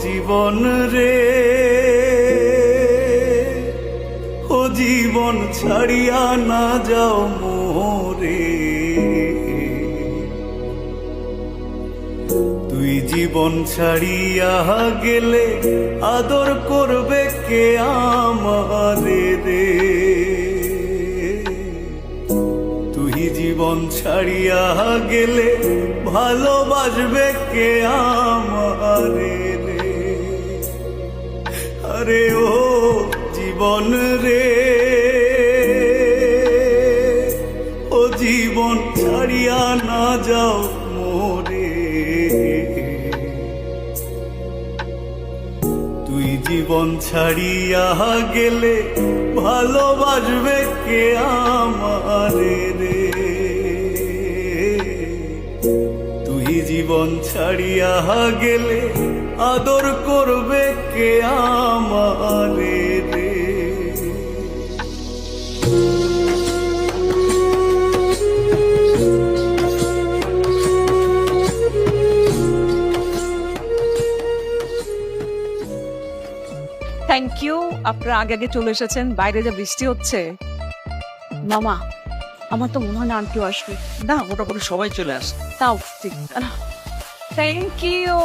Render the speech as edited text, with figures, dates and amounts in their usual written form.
জীবন রে, ও জীবন ছাড়িয়া না যাও মোরে। তুই জীবন ছাড়িয়া গেলে আদর করবে কে আমারে রে। তুই জীবন ছাড়িয়া গেলে ভালোবাসবে কে আমারে রে। আরে ও জীবন রে, ও জীবন ছাড়িয়া না যাও মোরে। তুই জীবন ছাড়িয়া গেলে ভালোবাসবে কে আমারে রে। তুই জীবন ছাড়িয়া গেলে আদর করবে কে আমারে রে। থ্যাংক ইউ, আপনারা আগে আগে চলে এসেছেন। বাইরে যা বৃষ্টি হচ্ছে। মামা, আমার তো মনে হয় না আর কেউ আসবে। না, মোটামুটি সবাই চলে আসে। তাও ঠিক। Thank you.